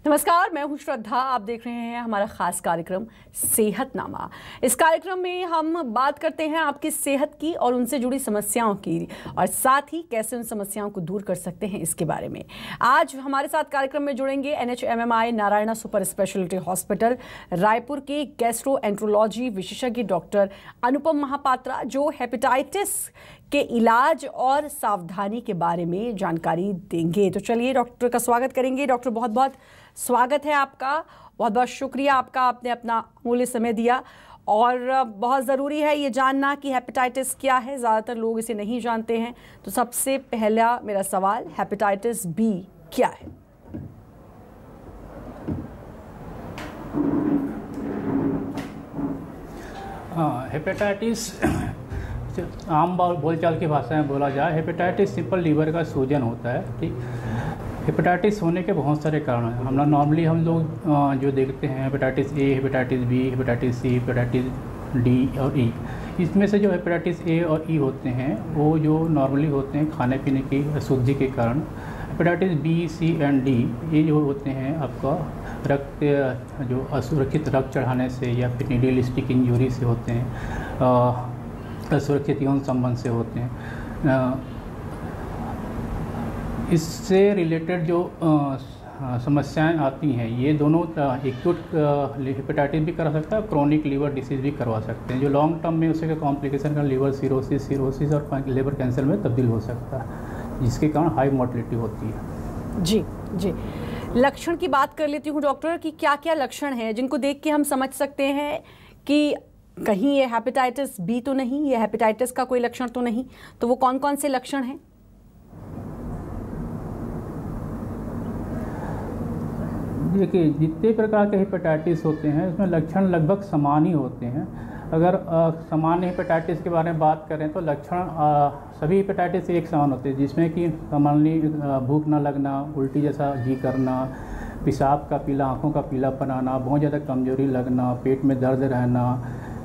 नमस्कार, मैं हूं श्रद्धा। आप देख रहे हैं हमारा खास कार्यक्रम सेहतनामा। इस कार्यक्रम में हम बात करते हैं आपकी सेहत की और उनसे जुड़ी समस्याओं की, और साथ ही कैसे उन समस्याओं को दूर कर सकते हैं इसके बारे में। आज हमारे साथ कार्यक्रम में जुड़ेंगे NHMMI Narayana super speciality hospital Raipur के गैस्ट्रोएंट्रोलॉजी विशेषज्ञ डॉक्टर अनुपम महापात्रा, जो हेपेटाइटिस के इलाज और सावधानी के बारे में जानकारी देंगे। तो चलिए डॉक्टर का स्वागत करेंगे। डॉक्टर, बहुत बहुत स्वागत है आपका। बहुत बहुत शुक्रिया आपका, आपने अपना अमूल्य समय दिया। और बहुत ज़रूरी है ये जानना कि हेपेटाइटिस क्या है। ज़्यादातर लोग इसे नहीं जानते हैं। तो सबसे पहला मेरा सवाल, हेपेटाइटिस बी क्या है? हेपेटाइटिस आम बोलचाल की भाषा में बोला जाए, हेपेटाइटिस सिंपल लीवर का सूजन होता है। ठीक, हेपेटाइटिस होने के बहुत सारे कारण हैं। हम लोग जो देखते हैं hepatitis A, hepatitis B, hepatitis C, hepatitis D और ई। इसमें से जो हेपेटाइटिस ए और ई होते हैं वो जो नॉर्मली होते हैं खाने पीने की अशुद्धि के कारण। Hepatitis B, C and D ये जो होते हैं आपका रक्त जो असुरक्षित रक्त चढ़ाने से या फिर नीडलिस्टिक इंजरी से होते हैं, असुरक्षित यौन संबंध से होते हैं। इससे रिलेटेड जो समस्याएं आती हैं, ये दोनों एक्यूट हेपेटाइटिस भी करा सकता है, क्रोनिक लीवर डिसीज़ भी करवा सकते हैं। जो लॉन्ग टर्म में उसके कॉम्प्लिकेशन का लीवर सिरोसिस और लीवर कैंसर में तब्दील हो सकता है, जिसके कारण हाई मोर्टेलिटी होती है। जी जी, लक्षण की बात कर लेती हूँ डॉक्टर कि क्या क्या लक्षण हैं जिनको देख के हम समझ सकते हैं कि कहीं ये हेपेटाइटिस बी तो नहीं, ये हेपेटाइटिस का कोई लक्षण तो नहीं। तो वो कौन कौन से लक्षण हैं? देखिए, जितने प्रकार के हेपेटाइटिस होते हैं उसमें लक्षण लगभग समान ही होते हैं। अगर सामान्य हेपेटाइटिस के बारे में बात करें तो लक्षण सभी हेपेटाइटिस एक समान होते हैं, जिसमें कि सामान्य भूख न लगना, उल्टी जैसा जी करना, पेशाब का पीला, आँखों का पीलापन आना, बहुत ज़्यादा कमजोरी लगना, पेट में दर्द रहना।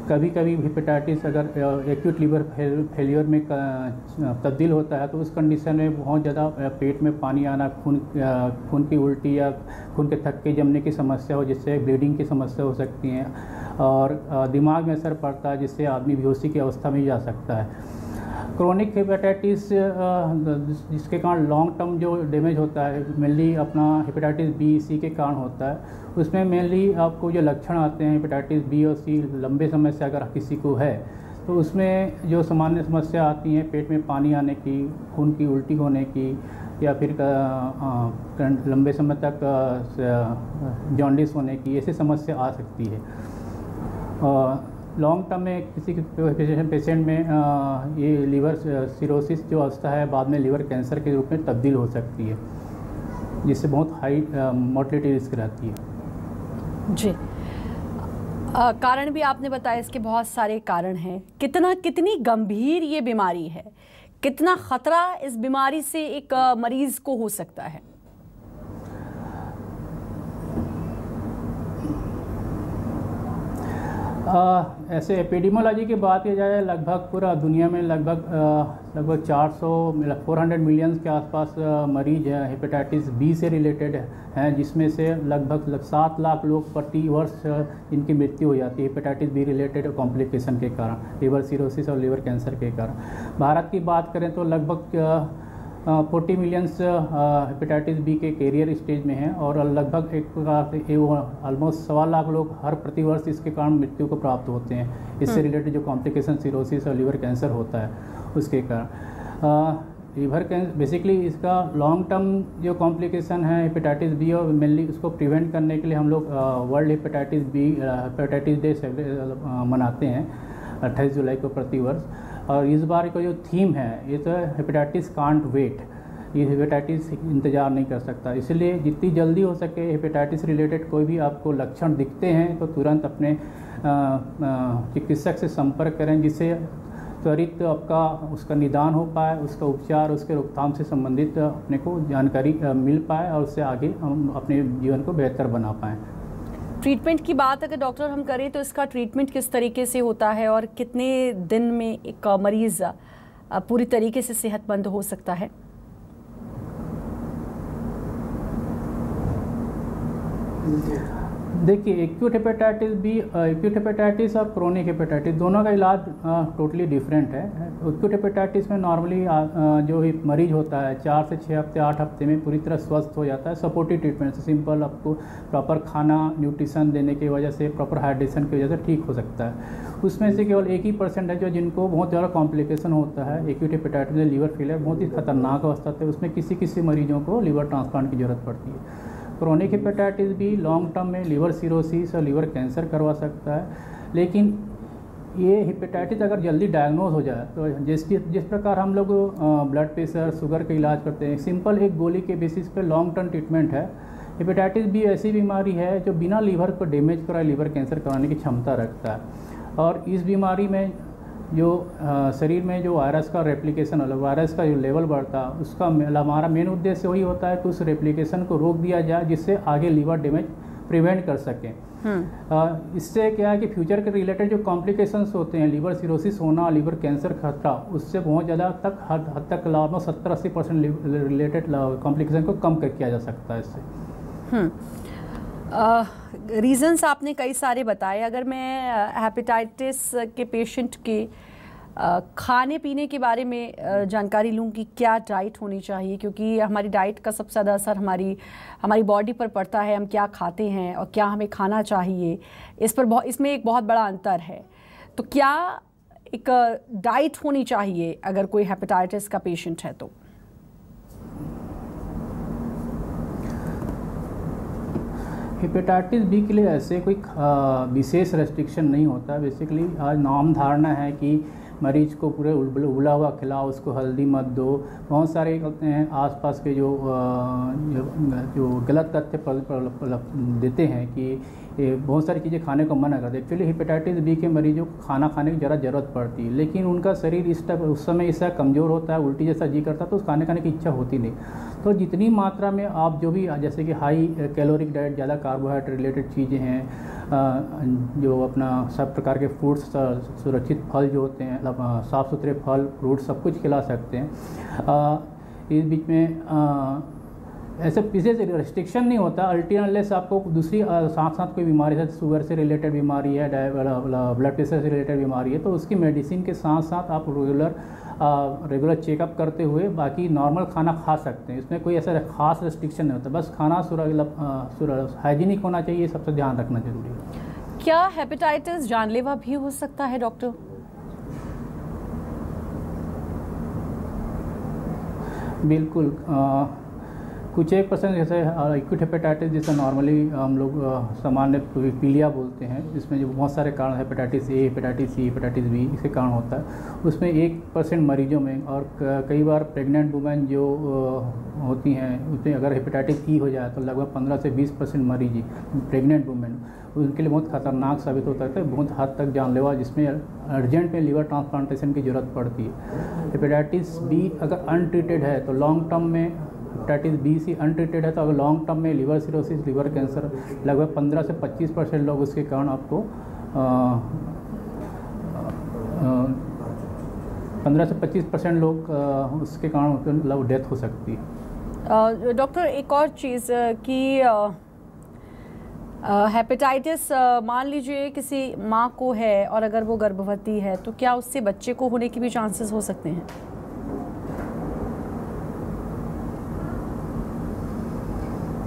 कभी कभी हेपेटाइटिस अगर एक्यूट लीवर फेलियर में तब्दील होता है तो उस कंडीशन में बहुत ज़्यादा पेट में पानी आना, खून की उल्टी या खून के थक्के जमने की समस्या हो, जिससे ब्लीडिंग की समस्या हो सकती है। और दिमाग में असर पड़ता है, जिससे आदमी बेहोशी की अवस्था में जा सकता है। क्रोनिक हेपेटाइटिस जिसके कारण लॉन्ग टर्म जो डैमेज होता है, मेनली अपना हेपेटाइटिस बी, सी के कारण होता है। उसमें मेनली आपको जो लक्षण आते हैं हेपेटाइटिस बी और सी लंबे समय से अगर किसी को है तो उसमें जो सामान्य समस्या आती हैं, पेट में पानी आने की, खून की उल्टी होने की, या फिर लंबे समय तक जॉन्डिस होने की, ऐसी समस्या आ सकती है। लॉन्ग टर्म में किसी पेशेंट में ये लीवर सिरोसिस जो अवस्था है बाद में लीवर कैंसर के रूप में तब्दील हो सकती है, जिससे बहुत हाई मोर्टेलिटी रिस्क रहती है। जी, कारण भी आपने बताया, इसके बहुत सारे कारण हैं। कितनी गंभीर ये बीमारी है, कितना खतरा इस बीमारी से एक मरीज को हो सकता है? ऐसे एपिडेमियोलॉजी की बात की जाए, लगभग पूरा दुनिया में लगभग 400 मिलियन के आसपास मरीज हेपेटाइटिस बी से रिलेटेड हैं, जिसमें से लगभग 7 लाख लोग प्रति वर्ष इनकी मृत्यु हो जाती है हेपेटाइटिस बी रिलेटेड कॉम्प्लिकेशन के कारण, लीवर सिरोसिस और लीवर कैंसर के कारण। भारत की बात करें तो लगभग 40 मिलियंस हेपेटाइटिस बी के कैरियर स्टेज में हैं, और लगभग एक प्रकार से ऑलमोस्ट 1.25 लाख लोग हर प्रतिवर्ष इसके कारण मृत्यु को प्राप्त होते हैं। इससे रिलेटेड जो कॉम्प्लिकेशन सिरोसिस और लीवर कैंसर होता है उसके कारण। लीवर कैंसर बेसिकली इसका लॉन्ग टर्म जो कॉम्प्लिकेशन है हेपेटाइटिस बी, और मेनली उसको प्रिवेंट करने के लिए हम लोग वर्ल्ड हेपेटाइटिस डे मनाते हैं 28 जुलाई को प्रतिवर्ष। और इस बार का जो थीम है ये तो हेपेटाइटिस कांट वेट, ये हेपेटाइटिस इंतज़ार नहीं कर सकता। इसलिए जितनी जल्दी हो सके हेपेटाइटिस रिलेटेड कोई भी आपको लक्षण दिखते हैं तो तुरंत अपने चिकित्सक से संपर्क करें, जिससे त्वरित आपका उसका निदान हो पाए, उसका उपचार, उसके रोकथाम से संबंधित अपने को जानकारी मिल पाए, और उससे आगे हम अपने जीवन को बेहतर बना पाएँ। ट्रीटमेंट की बात अगर डॉक्टर हम करें तो इसका ट्रीटमेंट किस तरीके से होता है, और कितने दिन में एक मरीज़ पूरी तरीके से सेहतमंद हो सकता है? देखिए, acute hepatitis B, acute hepatitis और क्रोनिक हेपेटाइटिस दोनों का इलाज टोटली डिफरेंट है। एक्यूट हेपेटाइटिस में नॉर्मली जो मरीज होता है 4 से 6 हफ्ते 8 हफ्ते में पूरी तरह स्वस्थ हो जाता है। सपोर्टिव ट्रीटमेंट से, सिंपल आपको प्रॉपर खाना न्यूट्रिशन देने की वजह से, प्रॉपर हाइड्रेशन की वजह से ठीक हो सकता है। उसमें से केवल 1 ही % है जो जिनको बहुत ज़्यादा कॉम्प्लिकेशन होता है। एक्यूट हेपेटाइटिस में लीवर फेलियर बहुत ही खतरनाक अवस्था है, उसमें किसी मरीजों को लीवर ट्रांसप्लांट की ज़रूरत पड़ती है। क्रोनिक हेपेटाइटिस भी लॉन्ग टर्म में लीवर सिरोसिस और लीवर कैंसर करवा सकता है। लेकिन ये हेपेटाइटिस अगर जल्दी डायग्नोज हो जाए तो जिस प्रकार हम लोग ब्लड प्रेशर शुगर का इलाज करते हैं, सिंपल एक गोली के बेसिस पे लॉन्ग टर्म ट्रीटमेंट है। हेपेटाइटिस भी ऐसी बीमारी है जो बिना लीवर को डैमेज कराए लीवर कैंसर कराने की क्षमता रखता है। और इस बीमारी में जो शरीर में जो वायरस का रेप्लिकेशन, वायरस का जो लेवल बढ़ता है, उसका हमारा मेन उद्देश्य वही होता है कि उस रेप्लिकेशन को रोक दिया जाए जिससे आगे लीवर डैमेज प्रिवेंट कर सकें। इससे क्या है कि फ्यूचर के रिलेटेड जो कॉम्प्लिकेशंस होते हैं, लीवर सिरोसिस होना, लीवर कैंसर खतरा, उससे बहुत ज़्यादा हद तक 70-80% रिलेटेड कॉम्प्लिकेशन को कम किया जा सकता है इससे। रीज़न्स आपने कई सारे बताए। अगर मैं हेपेटाइटिस के पेशेंट के खाने पीने के बारे में जानकारी लूँ कि क्या डाइट होनी चाहिए, क्योंकि हमारी डाइट का सबसे ज़्यादा असर हमारी बॉडी पर पड़ता है। हम क्या खाते हैं और क्या हमें खाना चाहिए, इसमें एक बहुत बड़ा अंतर है। तो क्या एक डाइट होनी चाहिए अगर कोई हेपेटाइटिस का पेशेंट है तो? हेपेटाइटिस बी के लिए ऐसे कोई विशेष रेस्ट्रिक्शन नहीं होता। बेसिकली आज नाम धारणा है कि मरीज को पूरे उबला हुआ खिलाओ, उसको हल्दी मत दो। बहुत सारे कहते हैं आसपास के जो गलत तथ्य देते हैं कि बहुत सारी चीज़ें खाने को मना करते हैं। एक्चुअली हेपेटाइटिस बी के मरीजों को खाना खाने की ज़रूरत पड़ती है, लेकिन उनका शरीर उस समय इससे कमज़ोर होता है, उल्टी जैसा जी करता है, तो उस खाने खाने की इच्छा होती नहीं। तो जितनी मात्रा में आप जो भी, जैसे कि हाई कैलोरिक डाइट, ज़्यादा कार्बोहाइड्रेट रिलेटेड चीज़ें हैं, जो अपना सब प्रकार के फ्रूट्स, सुरक्षित फल जो होते हैं, साफ़ सुथरे फल फ्रूट सब कुछ खिला सकते हैं। इस बीच में ऐसे विशेष रेस्ट्रिक्शन नहीं होता। अल्टरनेटलेस आपको दूसरी साथ साथ कोई बीमारी है, शुगर से रिलेटेड बीमारी है, ब्लड प्रेशर से रिलेटेड बीमारी है, तो उसकी मेडिसिन के साथ साथ आप रेगुलर चेकअप करते हुए बाकी नॉर्मल खाना खा सकते हैं। इसमें कोई ऐसा खास रेस्ट्रिक्शन नहीं होता। बस खाना हाइजीनिक होना चाहिए, सबसे ध्यान रखना जरूरी है। क्या हेपेटाइटिस जानलेवा भी हो सकता है डॉक्टर? बिल्कुल। कुछ 1% जैसे एक्यूट हेपेटाइटिस, जिसे नॉर्मली हम लोग सामान्य पीलिया बोलते हैं, जिसमें जो बहुत सारे कारण, hepatitis A, hepatitis C, hepatitis B, इसके कारण होता है, उसमें 1% मरीजों में, और कई बार प्रेग्नेंट वुमेन जो होती हैं उसमें अगर हेपेटाइटिस ई हो जाए तो लगभग 15 से 20% मरीज प्रेग्नेंट वुमेन, उनके लिए बहुत खतरनाक साबित हो सकता है, बहुत हद तक जानलेवा, जिसमें अर्जेंट में लीवर ट्रांसप्लांटेशन की ज़रूरत पड़ती है। हेपेटाइटिस बी अगर अनट्रीटेड है तो लॉन्ग टर्म में, हेपेटाइटिस बी सी अनट्रीटेड है तो अगर लॉन्ग टर्म में लीवर सिरोसिस, लीवर कैंसर, लगभग 15 से 25% लोग उसके कारण आपको 15 से 25% लोग उसके कारण डेथ हो सकती है। डॉक्टर, एक और चीज़ कि हेपेटाइटिस मान लीजिए किसी माँ को है और अगर वो गर्भवती है तो क्या उससे बच्चे को होने के भी चांसेस हो सकते हैं?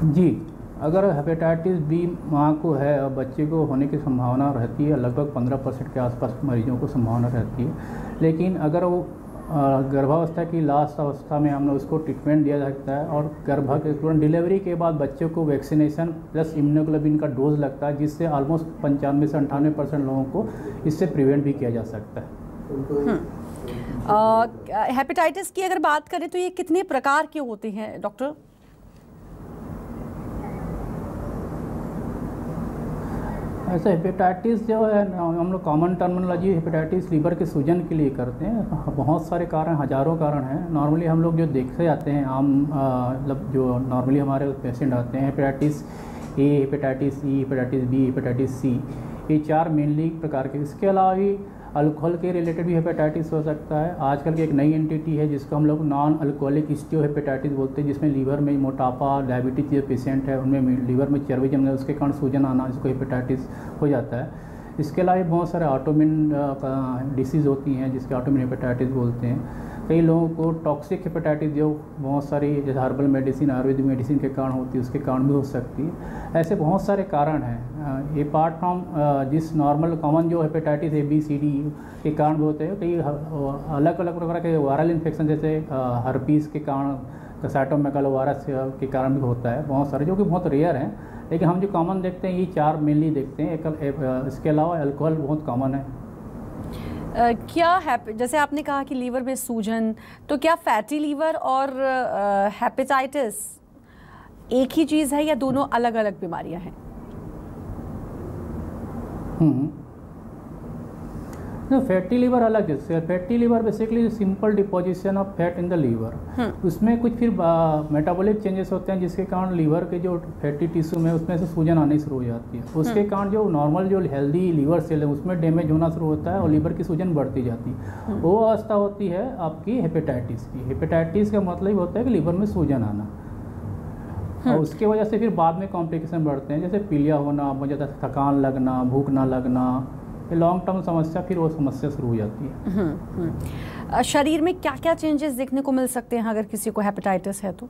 जी, अगर हेपेटाइटिस बी माँ को है और बच्चे को होने की संभावना रहती है, लगभग 15% के आसपास मरीजों को संभावना रहती है। लेकिन अगर वो गर्भावस्था की लास्ट अवस्था में हमने उसको ट्रीटमेंट दिया जाता है, और तुरंत डिलीवरी के बाद बच्चों को वैक्सीनेशन प्लस इम्यूनोग्लोबिन का डोज लगता है, जिससे ऑलमोस्ट 95 से 98% लोगों को इससे प्रिवेंट भी किया जा सकता है। हेपेटाइटिस की अगर बात करें तो ये कितने प्रकार के होते हैं डॉक्टर? ऐसा हेपेटाइटिस जो है हम लोग कॉमन टर्मिनोलॉजी हेपेटाइटिस लीवर के सूजन के लिए करते हैं। बहुत सारे कारण, हज़ारों कारण हैं। नॉर्मली हम लोग जो देखते आते हैं आम, मतलब जो नॉर्मली हमारे पेशेंट आते हैं, hepatitis A, hepatitis E, hepatitis B, hepatitis C, ये 4 मेनली प्रकार के। इसके अलावा भी अल्कोहल के रिलेटेड भी हेपेटाइटिस हो सकता है। आजकल की एक नई एंटिटी है जिसको हम लोग नॉन अल्कोहलिक स्टीओहेपेटाइटिस बोलते हैं, जिसमें लीवर में मोटापा, डायबिटीज जो पेशेंट है उनमें लीवर में चर्बी जमना, उसके कारण सूजन आना, जिसको हेपेटाइटिस हो जाता है। इसके अलावा बहुत सारे ऑटोइम्यून डिसीज़ होती हैं जिसके ऑटोइम्यून हेपेटाइटिस बोलते हैं। कई लोगों को टॉक्सिक हेपेटाइटिस जो बहुत सारी जैसे हर्बल मेडिसिन, आयुर्वेदिक मेडिसिन के कारण होती है, उसके कारण भी हो सकती है। ऐसे बहुत सारे कारण हैं। अपार्ट फ्रॉम जिस नॉर्मल कॉमन जो हेपेटाइटिस ABCD के कारण भी होते हैं, कई अलग अलग प्रकार के वायरल इन्फेक्शन जैसे हर्पीस के कारण, साइटोमेगालोवायरस के कारण भी होता है, बहुत सारे जो कि बहुत रेयर हैं। लेकिन हम जो कॉमन देखते हैं ये 4 मेनली देखते हैं। इसके अलावा अल्कोहल बहुत कॉमन है। जैसे आपने कहा कि लीवर में सूजन, तो क्या फैटी लीवर और हेपेटाइटिस एक ही चीज़ है या दोनों अलग अलग बीमारियां हैं? तो फैटी लीवर अलग है। Fatty liver basically simple deposition of fat in the liver. उसमें कुछ फिर मेटाबॉलिक चेंजेस होते हैं जिसके कारण लीवर के जो फैटी टिश्यू में उसमें से सूजन आनी शुरू हो जाती है। उसके कारण जो नॉर्मल जो हेल्दी लीवर सेल है उसमें डैमेज होना शुरू होता है और लीवर की सूजन बढ़ती जाती है। वो अवस्था होती है आपकी हेपेटाइटिस की। हेपेटाइटिस का मतलब होता है कि लीवर में सूजन आना, और उसके वजह से फिर बाद में कॉम्प्लिकेशन बढ़ते हैं, जैसे पीलिया होना, बहुत ज़्यादा थकान लगना, भूख ना लगना, ये लॉन्ग टर्म समस्या, फिर वो समस्या शुरू हो जाती है। शरीर में क्या क्या चेंजेस देखने को मिल सकते हैं अगर किसी को हेपेटाइटिस है तो?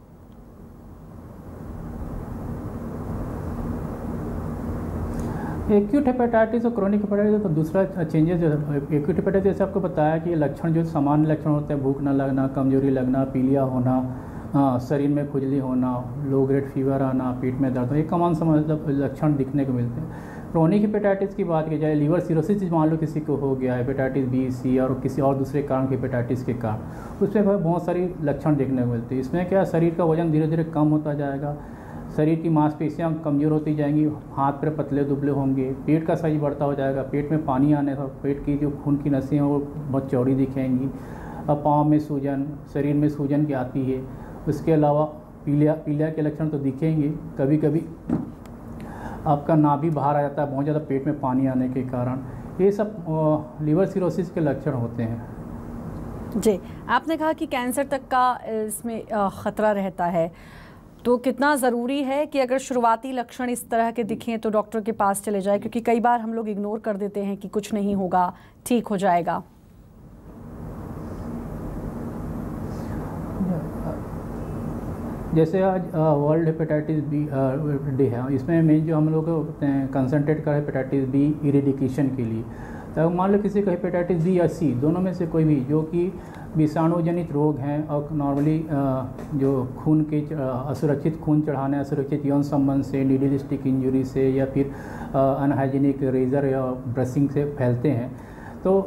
एक्यूट हेपेटाइटिस और क्रोनिक हेपेटाइटिस तो दूसरा चेंजेस जो एक्यूट हेपेटाइटिस जैसे आपको बताया कि लक्षण जो सामान्य लक्षण होते हैं, भूख ना लगना, कमजोरी लगना, पीलिया होना, शरीर में खुजली होना, लो ग्रेड फीवर आना, पेट में दर्द, ये कॉमन लक्षण दिखने को मिलते हैं। क्रोनिक हेपेटाइटिस की बात की जाए, लीवर सिरोसिस मान लो किसी को हो गया, हेपेटाइटिस B, C और किसी और दूसरे कारण हेपेटाइटिस के कारण, उसमें बहुत सारी लक्षण देखने को मिलते हैं। इसमें क्या, शरीर का वजन धीरे धीरे कम होता जाएगा, शरीर की मांसपेशियां कमज़ोर होती जाएंगी, हाथ पैर पतले दुबले होंगे, पेट का साइज बढ़ता हो जाएगा, पेट में पानी आने से पेट की जो खून की नसें हैं वो बहुत चौड़ी दिखेंगी, अब पाँव में सूजन, शरीर में सूजन की आती है। उसके अलावा पीलिया के लक्षण तो दिखेंगे, कभी कभी आपका नाभि बाहर आ जाता है बहुत ज़्यादा पेट में पानी आने के कारण। ये सब लीवर सिरोसिस के लक्षण होते हैं। जी, आपने कहा कि कैंसर तक का इसमें ख़तरा रहता है, तो कितना ज़रूरी है कि अगर शुरुआती लक्षण इस तरह के दिखें तो डॉक्टर के पास चले जाए, क्योंकि कई बार हम लोग इग्नोर कर देते हैं कि कुछ नहीं होगा, ठीक हो जाएगा। जैसे आज वर्ल्ड हेपेटाइटिस B डे है, इसमें मेन जो हम लोग कंसंट्रेट कर हेपेटाइटिस B इरेडिकेशन के लिए। तो मान लो किसी को हेपेटाइटिस B या C दोनों में से कोई भी जो कि विषाणुजनित रोग हैं और नॉर्मली जो खून के असुरक्षित खून चढ़ाने, असुरक्षित यौन संबंध से, नीडल स्टिक इंजरी से या फिर अनहाइजीनिक रेजर या ब्रशिंग से फैलते हैं, तो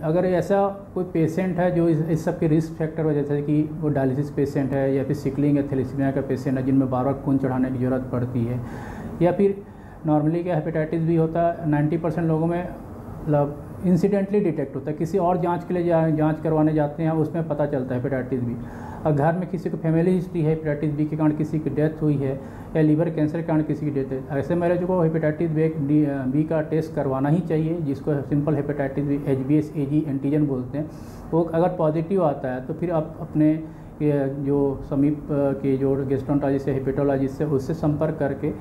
अगर ऐसा कोई पेशेंट है जो इस सब के रिस्क फैक्टर हो, जैसे कि वो डायलिसिस पेशेंट है या फिर सिकलिंग या थैलेसीमिया का पेशेंट है जिनमें बार बार खून चढ़ाने की ज़रूरत पड़ती है, या फिर नॉर्मली क्या हेपेटाइटिस भी होता है 90% लोगों में मतलब इंसिडेंटली डिटेक्ट होता है, किसी और जांच के लिए जांच करवाने जाते हैं उसमें पता चलता है हेपेटाइटिस बी। और घर में किसी को फैमिली हिस्ट्री है, हेपेटाइटिस बी के कारण किसी की डेथ हुई है या लीवर कैंसर के कारण किसी की डेथ है, ऐसे मरीजों को हेपेटाइटिस बी का टेस्ट करवाना ही चाहिए, जिसको simple hepatitis B HBsAg antigen बोलते हैं। वो अगर पॉजिटिव आता है तो फिर आप अपने जो समीप के जो गैस्ट्रोएंटरोलॉजिस्ट या हेपेटोलॉजिस्ट है उससे संपर्क करके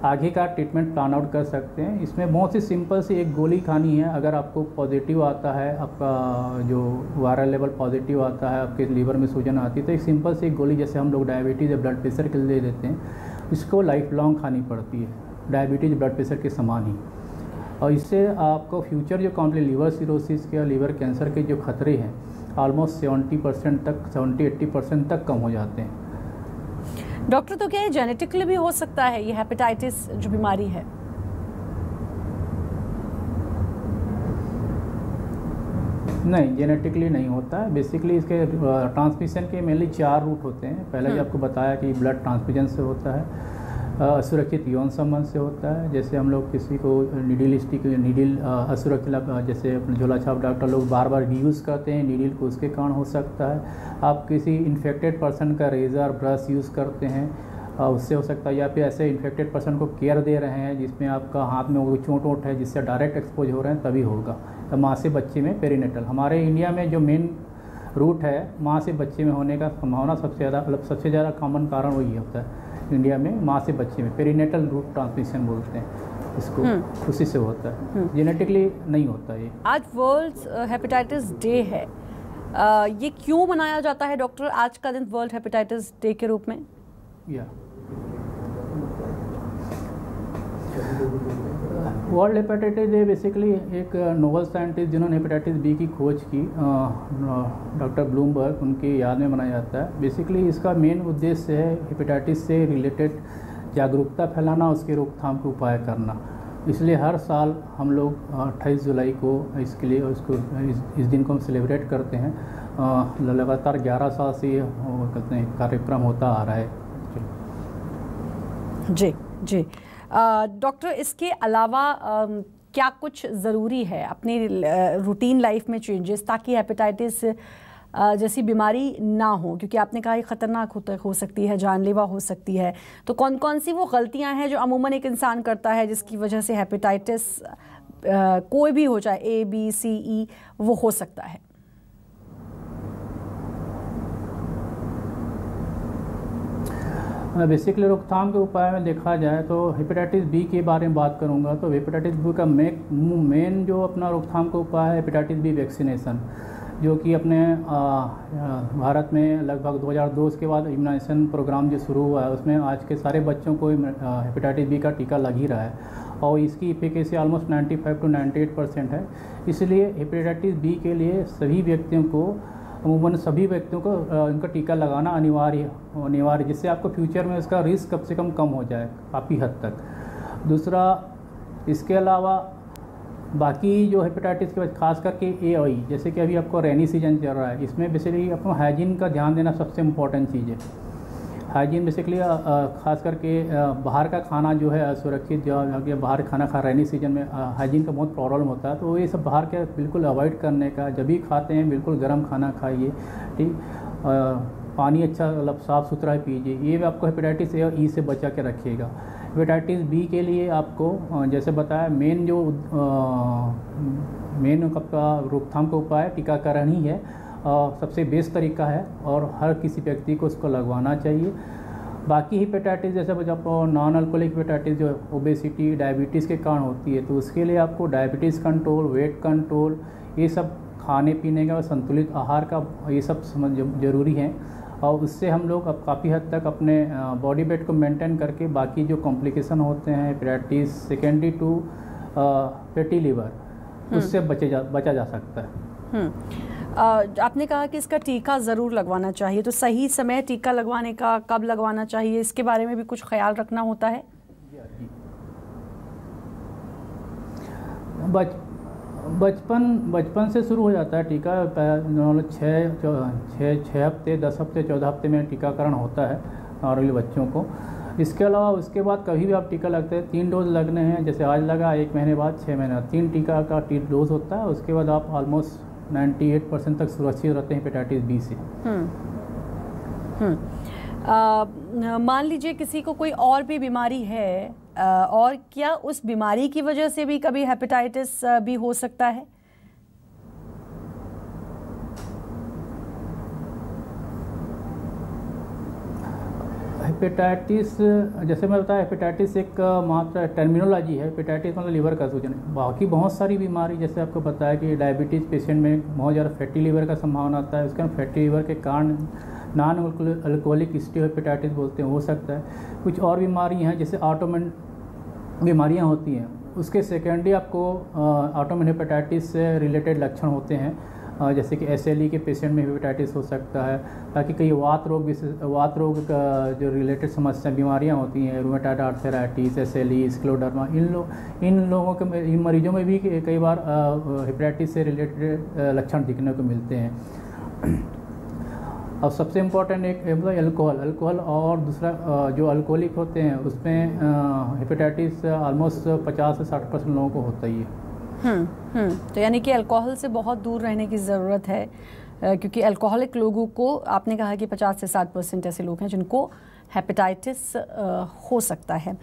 आगे का ट्रीटमेंट प्लान आउट कर सकते हैं। इसमें बहुत ही सिंपल सी एक गोली खानी है। अगर आपको पॉजिटिव आता है, आपका जो वायरल लेवल पॉजिटिव आता है, आपके लीवर में सूजन आती है, तो एक सिंपल सी एक गोली जैसे हम लोग डायबिटीज़ या ब्लड प्रेशर के लिए देते हैं, इसको लाइफ लॉन्ग खानी पड़ती है, डायबिटीज़ ब्लड प्रेशर के समान ही। और इससे आपको फ्यूचर जो कॉम्प्लीट लीवर सिरोसिस के और लीवर कैंसर के जो खतरे हैं ऑलमोस्ट 70% तक 70-80% तक कम हो जाते हैं। डॉक्टर, तो क्या ये जेनेटिकली भी हो सकता है, ये हेपेटाइटिस जो बीमारी है? नहीं, जेनेटिकली नहीं होता है। बेसिकली इसके ट्रांसमिशन के मेनली 4 रूट होते हैं। पहले भी आपको बताया कि ब्लड ट्रांसफ्यूजन से होता है, असुरक्षित यौन संबंध से होता है, जैसे हम लोग किसी को नीडल असुरक्षित, जैसे अपने झोला छाप डॉक्टर लोग बार बार यूज़ करते हैं नीडल को, उसके कारण हो सकता है। आप किसी इन्फेक्टेड पर्सन का रेज़र ब्रश यूज़ करते हैं उससे हो सकता है, या फिर ऐसे इन्फेक्टेड पर्सन को केयर दे रहे हैं जिसमें आपका हाथ में वो चोट वोट है जिससे डायरेक्ट एक्सपोज हो रहे हैं, तभी होगा। तो माँ से बच्चे में पेरीनेटल, हमारे इंडिया में जो मेन रूट है माँ से बच्चे में होने का संभावना सबसे ज़्यादा कॉमन कारण वही होता है इंडिया में, माँ से बच्चे में पेरीनेटल रूट ट्रांसमिशन बोलते हैं इसको, उसी से होता है, जेनेटिकली नहीं होता ये। आज वर्ल्ड हेपेटाइटिस डे है, ये क्यों मनाया जाता है डॉक्टर, आज का दिन वर्ल्ड हेपेटाइटिस डे के रूप में? वर्ल्ड हेपेटाइटिस डे बेसिकली एक नोबल साइंटिस्ट जिन्होंने हेपेटाइटिस बी की खोज की, डॉक्टर ब्लूमबर्ग, उनकी याद में मनाया जाता है। बेसिकली इसका मेन उद्देश्य है हेपेटाइटिस से रिलेटेड जागरूकता फैलाना, उसके रोकथाम के उपाय करना। इसलिए हर साल हम लोग 28 जुलाई को इसके लिए उसको इस दिन को हम सेलिब्रेट करते हैं। लगातार 11 साल से ये कहते हैं कार्यक्रम होता आ रहा है। जी जी डॉक्टर, इसके अलावा क्या कुछ ज़रूरी है अपनी रूटीन लाइफ में चेंजेस ताकि हेपेटाइटिस जैसी बीमारी ना हो, क्योंकि आपने कहा ये ख़तरनाक हो सकती है, जानलेवा हो सकती है, तो कौन कौन सी वो गलतियां हैं जो अमूमन एक इंसान करता है जिसकी वजह से हेपेटाइटिस कोई भी हो, चाहे ABCE, वो हो सकता है? बेसिकली रोकथाम के उपाय में देखा जाए तो हेपेटाइटिस बी के बारे में बात करूंगा। तो हेपेटाइटिस बी का मेन जो अपना रोकथाम का उपाय है हेपेटाइटिस बी वैक्सीनेशन, जो कि अपने भारत में लगभग 2002 के बाद इम्यूनाइजेशन प्रोग्राम जो शुरू हुआ है उसमें आज के सारे बच्चों को हेपेटाइटिस बी का टीका लग ही रहा है और इसकी इफिकेसी ऑलमोस्ट 95 to 98% है। इसलिए हेपेटाइटिस बी के लिए अमूमन सभी व्यक्तियों को इनका टीका लगाना अनिवार्य, जिससे आपको फ्यूचर में इसका रिस्क कम से कम हो जाए काफ़ी हद तक। दूसरा, इसके अलावा बाकी जो हेपेटाइटिस के बाद खास करके A और E, जैसे कि अभी आपको रेनी सीजन चल रहा है, इसमें बेसिकली आपको हाइजीन का ध्यान देना सबसे इम्पोर्टेंट चीज़ है। हाइजीन बेसिकली खास करके बाहर का खाना जो है सुरक्षित, जो बाहर खाना खा रेनी सीजन में हाइजीन का बहुत प्रॉब्लम होता है, तो ये सब बाहर के बिल्कुल अवॉइड करने का, जब भी खाते हैं बिल्कुल गर्म खाना खाइए, ठीक, पानी अच्छा मतलब साफ़ सुथरा पीजिए, ये भी आपको हेपेटाइटिस A और E से बचा के रखिएगा। हेपेटाइटिस बी के लिए आपको जैसे बताया मेन का रोकथाम का उपाय टीकाकरण ही है, सबसे बेस्ट तरीका है और हर किसी व्यक्ति को उसको लगवाना चाहिए। बाकी हेपेटाइटिस जैसे आपको नॉन अल्कोहलिक हेपेटाइटिस जो ओबेसिटी डायबिटीज़ के कारण होती है, तो उसके लिए आपको डायबिटीज़ कंट्रोल, वेट कंट्रोल, ये सब खाने पीने का संतुलित आहार का ये सब ज़रूरी है और उससे हम लोग अब काफ़ी हद तक अपने बॉडी वेट को मेंटेन करके बाकी जो कॉम्प्लिकेशन होते हैं hepatitis secondary to fatty liver, उससे बचा जा सकता है। आपने कहा कि इसका टीका ज़रूर लगवाना चाहिए, तो सही समय टीका लगवाने का कब लगवाना चाहिए, इसके बारे में भी कुछ ख्याल रखना होता है? बचपन से शुरू हो जाता है टीका, 6 हफ्ते 10 हफ्ते 14 हफ्ते में टीकाकरण होता है नॉर्मली बच्चों को। इसके अलावा उसके बाद कभी भी आप टीका लगते हैं, 3 डोज लगने हैं, जैसे आज लगा 1 महीने बाद 6 महीने 3 टीका का डोज होता है। उसके बाद आप ऑलमोस्ट 98% तक सुरक्षित रहते हैं हेपेटाइटिस बी से। मान लीजिए किसी को कोई और भी बीमारी है, और क्या उस बीमारी की वजह से भी कभी हेपेटाइटिस भी हो सकता है? हेपेटाइटिस जैसे मैं बताया, हेपेटाइटिस एक मात्र टर्मिनोलॉजी है। हेपेटाइटिस मतलब लीवर का सूजन है। बाकी बहुत सारी बीमारी जैसे आपको बताया कि डायबिटीज़ पेशेंट में बहुत ज़्यादा फैटी लीवर का संभावना आता है। उसका फैटी लीवर के कारण नॉन अल्कोहलिक स्टीरोहेपेटाइटिस बोलते हैं, हो सकता है। कुछ और बीमारी हैं जैसे ऑटोइम्यून बीमारियां होती हैं, उसके सेकेंडरी आपको ऑटोइम्यून हेपेटाइटिस से रिलेटेड लक्षण होते हैं, जैसे कि SLE के पेशेंट में हेपेटाइटिस हो सकता है। बाकी कई वात रोग का जो रिलेटेड समस्या बीमारियां होती हैं, रूमेटॉइड आर्थराइटिस, SLE, स्क्लेरोडर्मा, इन मरीजों में भी कई बार हेपेटाइटिस से रिलेटेड लक्षण दिखने को मिलते हैं। अब सबसे इम्पोर्टेंट एक अल्कोहल और दूसरा जो अल्कोहलिक होते हैं उसमें हेपेटाइटिस ऑलमोस्ट 50 से 60% लोगों को होता ही है। तो यानी कि अल्कोहल से बहुत दूर रहने की ज़रूरत है, क्योंकि अल्कोहलिक लोगों को आपने कहा कि 50 से 60% ऐसे लोग हैं जिनको हेपेटाइटिस हो सकता है।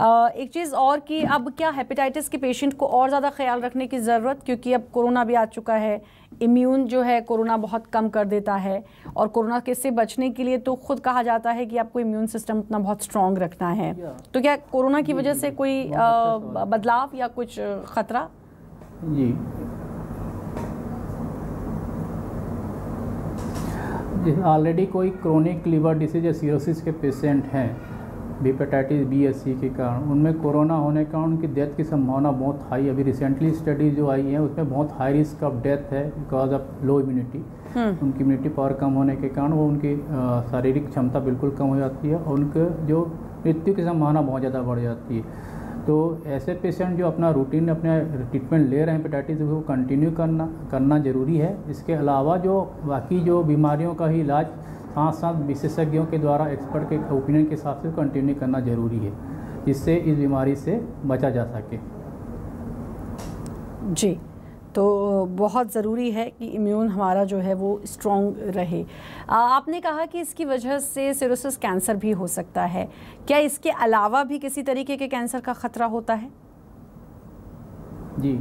एक चीज़ और कि अब क्या हेपेटाइटिस के पेशेंट को और ज़्यादा ख्याल रखने की ज़रूरत, क्योंकि अब कोरोना भी आ चुका है, इम्यून जो है कोरोना बहुत कम कर देता है, और कोरोना के से बचने के लिए तो खुद कहा जाता है कि आपको इम्यून सिस्टम अपना बहुत स्ट्रॉन्ग रखना है। तो क्या कोरोना की वजह से कोई बदलाव या कुछ ख़तरा? जी, ऑलरेडी कोई क्रोनिक लिवर डिसीज या सिरोसिस के पेशेंट हैं हेपेटाइटिस बी या सी के कारण, उनमें कोरोना होने के कारण उनकी डेथ की संभावना बहुत हाई। अभी रिसेंटली स्टडी जो आई है उसमें बहुत हाई रिस्क ऑफ डेथ है बिकॉज ऑफ लो इम्यूनिटी। उनकी इम्यूनिटी पावर कम होने के कारण वो उनकी शारीरिक क्षमता बिल्कुल कम हो जाती है और उनके जो मृत्यु की संभावना बहुत ज़्यादा बढ़ जाती है। तो ऐसे पेशेंट जो अपना रूटीन अपने ट्रीटमेंट ले रहे हैं हेपेटाइटिस को कंटिन्यू करना ज़रूरी है। इसके अलावा जो बाकी जो बीमारियों का ही इलाज साथ साथ विशेषज्ञों के द्वारा एक्सपर्ट के ओपिनियन के हिसाब से कंटिन्यू करना ज़रूरी है, जिससे इस बीमारी से बचा जा सके। जी, तो बहुत ज़रूरी है कि इम्यून हमारा जो है वो स्ट्रॉन्ग रहे। आपने कहा कि इसकी वजह से सिरोसिस कैंसर भी हो सकता है, क्या इसके अलावा भी किसी तरीके के कैंसर का ख़तरा होता है? जी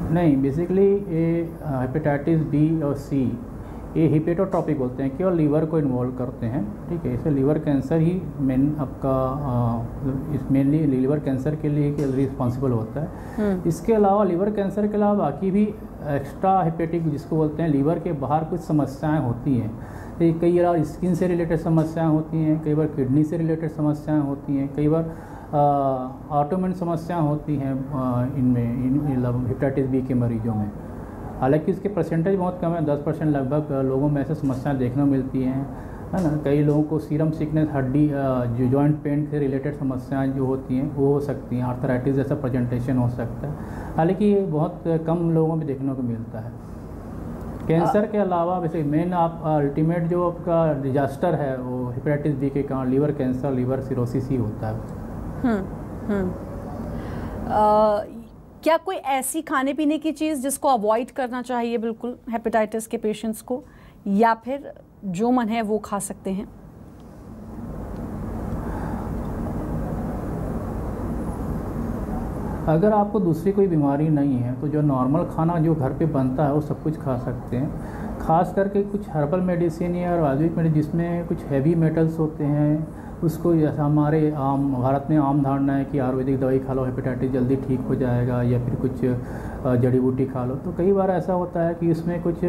नहीं, बेसिकली ये हेपेटाइटिस बी और सी ये हिपेटोट्रॉपिक बोलते हैं, केवल लीवर को इन्वॉल्व करते हैं। ठीक है, इसे लीवर कैंसर ही मेन आपका मेनली लीवर कैंसर के लिए रिस्पॉन्सिबल होता है। इसके अलावा लीवर कैंसर के अलावा बाकी भी एक्स्ट्रा हेपेटिक जिसको बोलते हैं लीवर के बाहर कुछ समस्याएं होती हैं। कई बार स्किन से रिलेटेड समस्याएं होती हैं, कई बार किडनी से रिलेटेड समस्याएं होती हैं, कई बार ऑटोइम्यून समस्याएं होती हैं इनमें हेपेटाइटिस बी के मरीजों में। हालांकि इसके परसेंटेज बहुत कम है, 10% लगभग लोगों में ऐसे समस्याएं देखने को मिलती हैं, है ना। कई लोगों को सीरम सिकनेस, हड्डी जो जॉइंट पेन से रिलेटेड समस्याएं जो होती हैं वो हो सकती हैं, आर्थराइटिस जैसा प्रेजेंटेशन हो सकता है। हालांकि ये बहुत कम लोगों में देखने को मिलता है। कैंसर के अलावा वैसे मेन आप अल्टीमेट जो आपका डिजास्टर है वो हेपेटाइटिस बी के कारण लीवर कैंसर, लीवर सिरोसिस ही होता है। क्या कोई ऐसी खाने पीने की चीज़ जिसको अवॉइड करना चाहिए बिल्कुल हेपेटाइटिस के पेशेंट्स को, या फिर जो मन है वो खा सकते हैं? अगर आपको दूसरी कोई बीमारी नहीं है तो जो नॉर्मल खाना जो घर पे बनता है वो सब कुछ खा सकते हैं। खास करके कुछ हर्बल मेडिसिन या आयुर्वेदिक मेडिसिन जिसमें कुछ हैवी मेटल्स होते हैं, उसको जैसा हमारे भारत में आम धारणा है कि आयुर्वेदिक दवाई खा लो हेपेटाइटिस जल्दी ठीक हो जाएगा, या फिर कुछ जड़ी बूटी खा लो। तो कई बार ऐसा होता है कि इसमें कुछ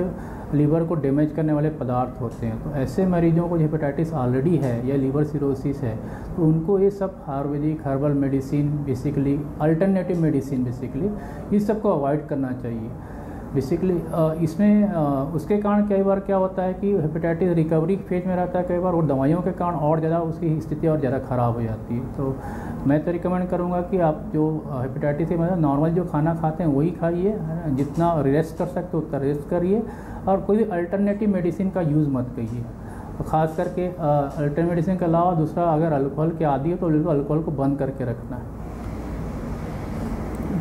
लीवर को डैमेज करने वाले पदार्थ होते हैं। तो ऐसे मरीजों को जो हेपेटाइटिस ऑलरेडी है या लीवर सिरोसिस है तो उनको ये सब Ayurvedic herbal medicine basically alternative medicine basically इस सब को अवॉइड करना चाहिए। बेसिकली इसमें उसके कारण कई बार क्या होता है कि हेपेटाइटिस रिकवरी फेज में रहता है कई बार, और दवाइयों के कारण और ज़्यादा उसकी स्थिति और ज़्यादा ख़राब हो जाती है। तो मैं तो रिकमेंड करूँगा कि आप जो हेपेटाइटिस से मतलब नॉर्मल जो खाना खाते हैं वही खाइए, जितना रेस्ट कर सकते हो उतना रेस्ट करिए, और कोई भी अल्टरनेटिव मेडिसिन का यूज़ मत करिए। तो ख़ास करके अल्टरनेटिव मेडिसिन के अलावा दूसरा अगर अल्कोहल के आदी है तो बिल्कुल अल्कोहल को बंद करके रखना है।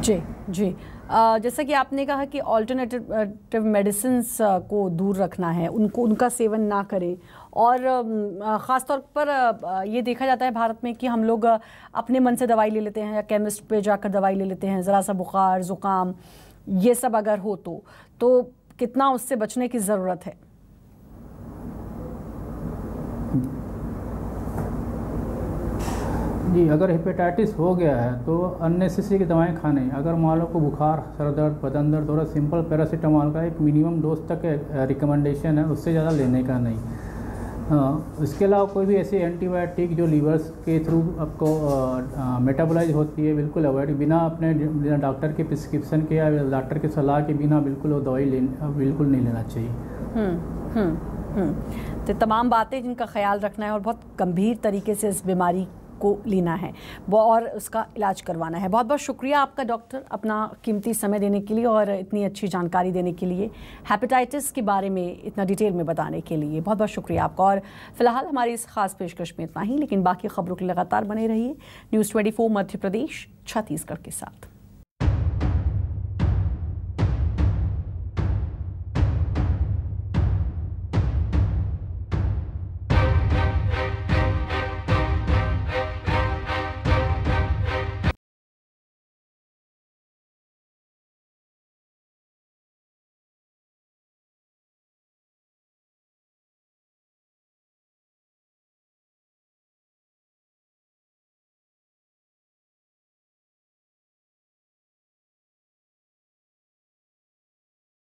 जी जी, जैसा कि आपने कहा कि ऑल्टरनेटिव मेडिसिन्स को दूर रखना है, उनका सेवन ना करें, और ख़ास तौर पर ये देखा जाता है भारत में कि हम लोग अपने मन से दवाई ले लेते हैं या केमिस्ट पे जाकर दवाई ले लेते हैं। ज़रा सा बुखार, ज़ुकाम ये सब अगर हो तो कितना उससे बचने की ज़रूरत है? जी, अगर हेपेटाइटिस हो गया है तो अननेसेसरी की दवाएं खाने, अगर मान लो को बुखार, सर दर्द, बदन दर्द हो रहा, सिंपल पैरासीटामोल का एक मिनिमम डोज तक रिकमेंडेशन है, उससे ज़्यादा लेने का नहीं। इसके अलावा कोई भी ऐसी एंटीबायोटिक जो लीवर्स के थ्रू आपको मेटाबोलाइज होती है बिल्कुल अवॉइड, बिना डॉक्टर के प्रिस्क्रिप्शन के या डॉक्टर की सलाह के बिना बिल्कुल वो दवाई बिल्कुल नहीं लेना चाहिए। तो तमाम बातें जिनका ख्याल रखना है और बहुत गंभीर तरीके से इस बीमारी को लेना है वो और उसका इलाज करवाना है। बहुत बहुत शुक्रिया आपका डॉक्टर, अपना कीमती समय देने के लिए और इतनी अच्छी जानकारी देने के लिए, हेपेटाइटिस के बारे में इतना डिटेल में बताने के लिए बहुत बहुत शुक्रिया आपका। और फिलहाल हमारी इस खास पेशकश में इतना ही, लेकिन बाकी खबरों के लगातार बने रहिए न्यूज़ 24 मध्य प्रदेश छत्तीसगढ़ के साथ।